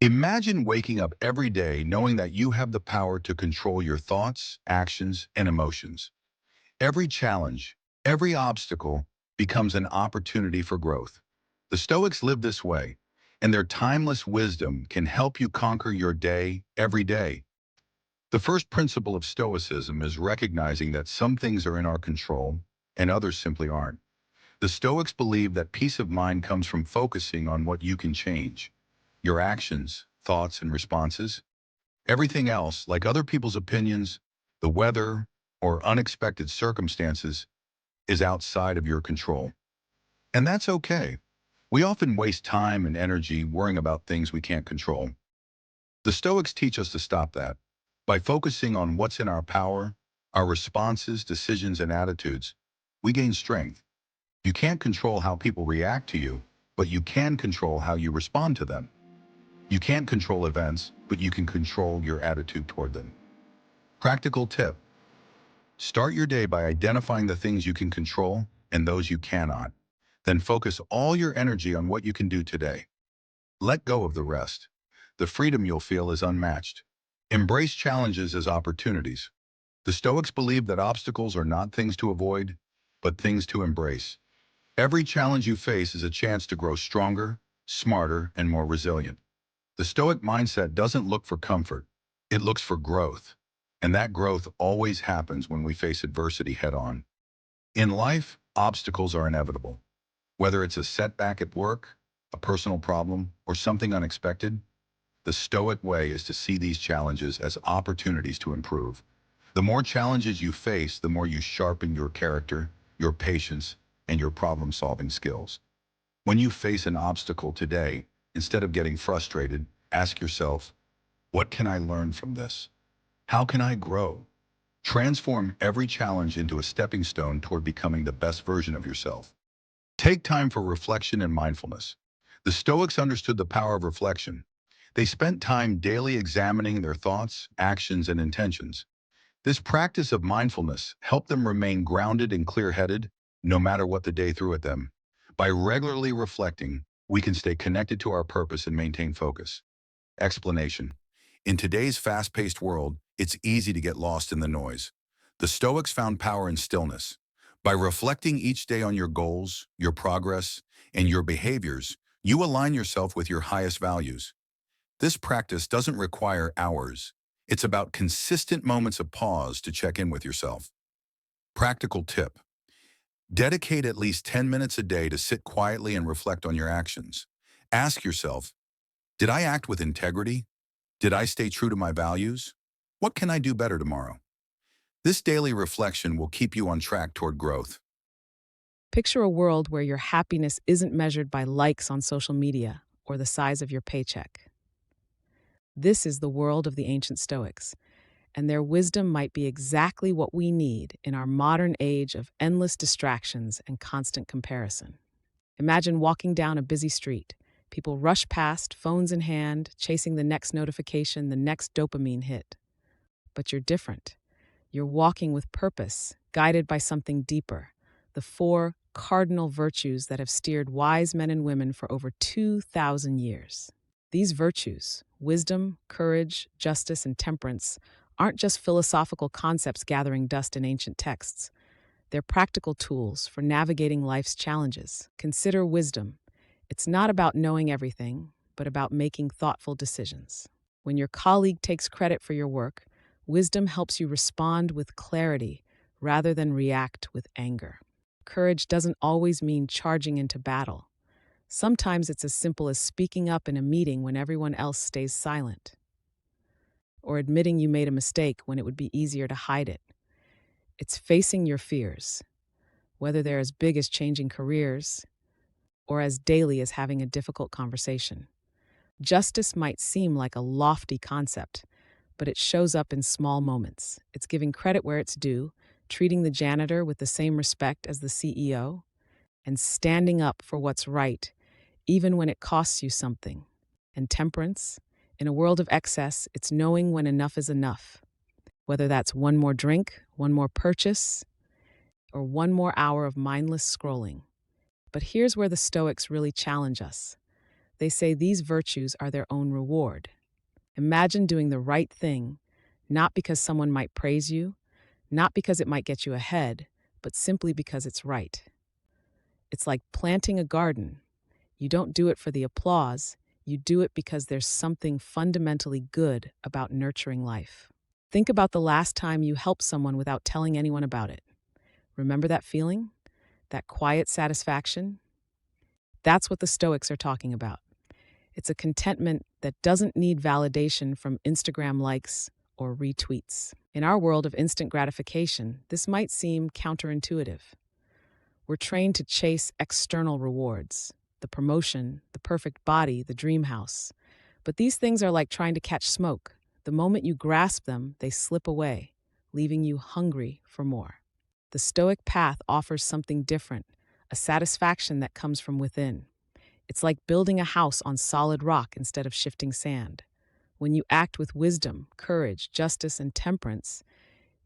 Imagine waking up every day knowing that you have the power to control your thoughts, actions, and emotions. Every challenge, every obstacle becomes an opportunity for growth. The Stoics live this way, and their timeless wisdom can help you conquer your day every day. The first principle of Stoicism is recognizing that some things are in our control and others simply aren't. The Stoics believe that peace of mind comes from focusing on what you can change, your actions, thoughts, and responses. Everything else, like other people's opinions, the weather, or unexpected circumstances, is outside of your control. And that's okay. We often waste time and energy worrying about things we can't control. The Stoics teach us to stop that. By focusing on what's in our power, our responses, decisions, and attitudes, we gain strength. You can't control how people react to you, but you can control how you respond to them. You can't control events, but you can control your attitude toward them. Practical tip. Start your day by identifying the things you can control and those you cannot. Then focus all your energy on what you can do today. Let go of the rest. The freedom you'll feel is unmatched. Embrace challenges as opportunities. The Stoics believe that obstacles are not things to avoid, but things to embrace. Every challenge you face is a chance to grow stronger, smarter, and more resilient. The Stoic mindset doesn't look for comfort. It looks for growth. And that growth always happens when we face adversity head on. In life, obstacles are inevitable. Whether it's a setback at work, a personal problem, or something unexpected, the Stoic way is to see these challenges as opportunities to improve. The more challenges you face, the more you sharpen your character, your patience, and your problem-solving skills. When you face an obstacle today, instead of getting frustrated, ask yourself, what can I learn from this? How can I grow? Transform every challenge into a stepping stone toward becoming the best version of yourself. Take time for reflection and mindfulness. The Stoics understood the power of reflection. They spent time daily examining their thoughts, actions, and intentions. This practice of mindfulness helped them remain grounded and clear-headed, no matter what the day threw at them. By regularly reflecting, we can stay connected to our purpose and maintain focus. Explanation. In today's fast-paced world, it's easy to get lost in the noise. The Stoics found power in stillness. By reflecting each day on your goals, your progress, and your behaviors, you align yourself with your highest values. This practice doesn't require hours. It's about consistent moments of pause to check in with yourself. Practical tip. Dedicate at least 10 minutes a day to sit quietly and reflect on your actions. Ask yourself, did I act with integrity? Did I stay true to my values? What can I do better tomorrow? This daily reflection will keep you on track toward growth. Picture a world where your happiness isn't measured by likes on social media or the size of your paycheck. This is the world of the ancient Stoics, and their wisdom might be exactly what we need in our modern age of endless distractions and constant comparison. Imagine walking down a busy street. People rush past, phones in hand, chasing the next notification, the next dopamine hit. But you're different. You're walking with purpose, guided by something deeper, the four cardinal virtues that have steered wise men and women for over 2,000 years. These virtues, wisdom, courage, justice, and temperance, aren't just philosophical concepts gathering dust in ancient texts. They're practical tools for navigating life's challenges. Consider wisdom. It's not about knowing everything, but about making thoughtful decisions. When your colleague takes credit for your work, wisdom helps you respond with clarity rather than react with anger. Courage doesn't always mean charging into battle. Sometimes it's as simple as speaking up in a meeting when everyone else stays silent, or admitting you made a mistake when it would be easier to hide it. It's facing your fears, whether they're as big as changing careers or as daily as having a difficult conversation. Justice might seem like a lofty concept, but it shows up in small moments. It's giving credit where it's due, treating the janitor with the same respect as the CEO, and standing up for what's right, even when it costs you something. And temperance, in a world of excess, it's knowing when enough is enough. Whether that's one more drink, one more purchase, or one more hour of mindless scrolling. But here's where the Stoics really challenge us. They say these virtues are their own reward. Imagine doing the right thing, not because someone might praise you, not because it might get you ahead, but simply because it's right. It's like planting a garden. You don't do it for the applause, you do it because there's something fundamentally good about nurturing life. Think about the last time you helped someone without telling anyone about it. Remember that feeling? That quiet satisfaction? That's what the Stoics are talking about. It's a contentment that doesn't need validation from Instagram likes or retweets. In our world of instant gratification, this might seem counterintuitive. We're trained to chase external rewards, the promotion, the perfect body, the dream house. But these things are like trying to catch smoke. The moment you grasp them, they slip away, leaving you hungry for more. The Stoic path offers something different, a satisfaction that comes from within. It's like building a house on solid rock instead of shifting sand. When you act with wisdom, courage, justice, and temperance,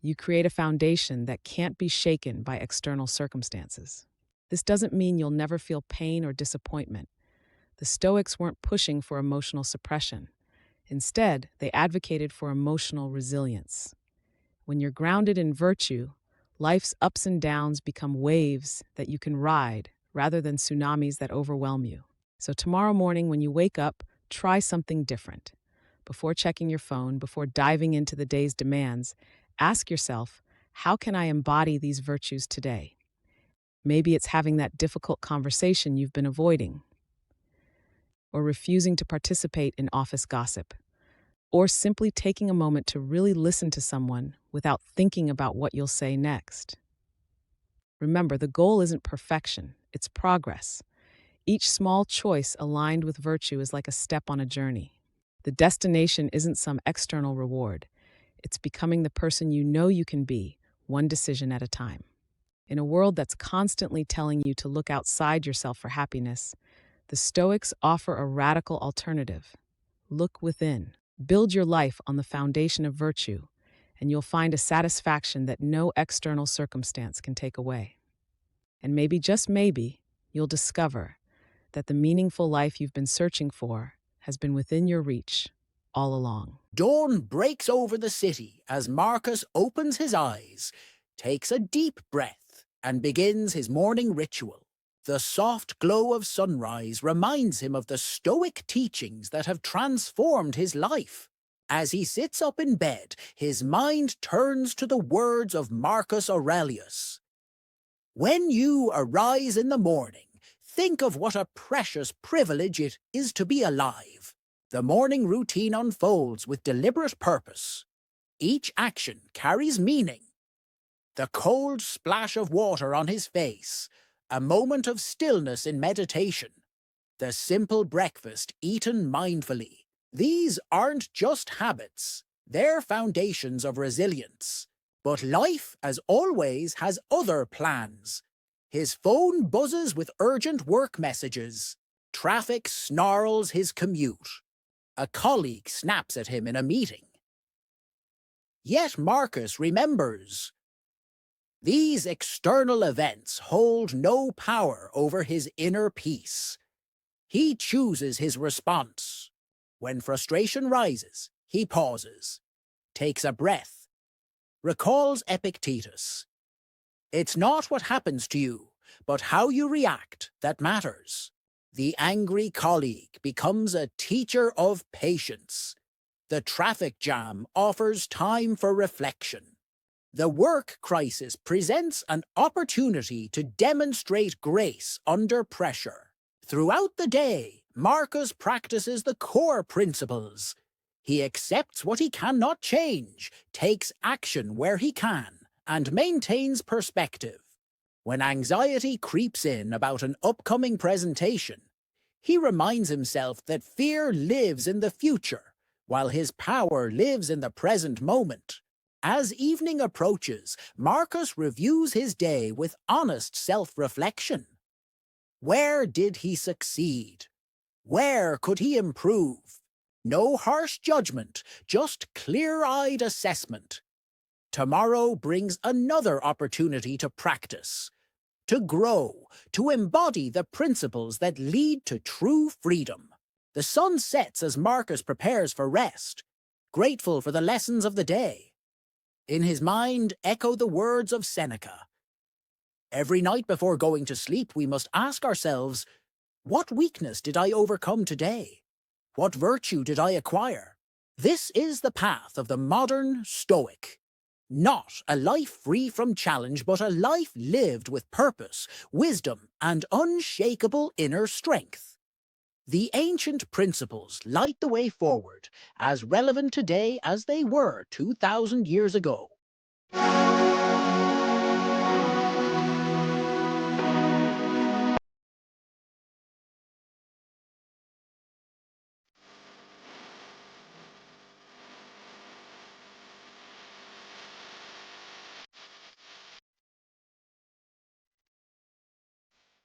you create a foundation that can't be shaken by external circumstances. This doesn't mean you'll never feel pain or disappointment. The Stoics weren't pushing for emotional suppression. Instead, they advocated for emotional resilience. When you're grounded in virtue, life's ups and downs become waves that you can ride rather than tsunamis that overwhelm you. So, tomorrow morning, when you wake up, try something different. Before checking your phone, before diving into the day's demands, ask yourself, how can I embody these virtues today? Maybe it's having that difficult conversation you've been avoiding, or refusing to participate in office gossip, or simply taking a moment to really listen to someone without thinking about what you'll say next. Remember, the goal isn't perfection, it's progress. Each small choice aligned with virtue is like a step on a journey. The destination isn't some external reward, it's becoming the person you know you can be, one decision at a time. In a world that's constantly telling you to look outside yourself for happiness, the Stoics offer a radical alternative. Look within. Build your life on the foundation of virtue, and you'll find a satisfaction that no external circumstance can take away. And maybe, just maybe, you'll discover that the meaningful life you've been searching for has been within your reach all along. Dawn breaks over the city as Marcus opens his eyes, takes a deep breath, and begins his morning ritual. The soft glow of sunrise reminds him of the Stoic teachings that have transformed his life. As he sits up in bed, his mind turns to the words of Marcus Aurelius. When you arise in the morning, think of what a precious privilege it is to be alive. The morning routine unfolds with deliberate purpose. Each action carries meaning. The cold splash of water on his face, a moment of stillness in meditation, the simple breakfast eaten mindfully. These aren't just habits, they're foundations of resilience. But life, as always, has other plans. His phone buzzes with urgent work messages. Traffic snarls his commute. A colleague snaps at him in a meeting. Yet Marcus remembers. These external events hold no power over his inner peace. He chooses his response. When frustration rises, he pauses, takes a breath, recalls Epictetus. It's not what happens to you, but how you react that matters. The angry colleague becomes a teacher of patience. The traffic jam offers time for reflection. The work crisis presents an opportunity to demonstrate grace under pressure. Throughout the day, Marcus practices the core principles. He accepts what he cannot change, takes action where he can, and maintains perspective. When anxiety creeps in about an upcoming presentation, he reminds himself that fear lives in the future, while his power lives in the present moment. As evening approaches, Marcus reviews his day with honest self-reflection. Where did he succeed? Where could he improve? No harsh judgment, just clear-eyed assessment. Tomorrow brings another opportunity to practice, to grow, to embody the principles that lead to true freedom. The sun sets as Marcus prepares for rest, grateful for the lessons of the day. In his mind echo the words of Seneca. Every night before going to sleep, we must ask ourselves, what weakness did I overcome today? What virtue did I acquire? This is the path of the modern Stoic. Not a life free from challenge, but a life lived with purpose, wisdom, and unshakable inner strength. The ancient principles light the way forward, as relevant today as they were 2,000 years ago.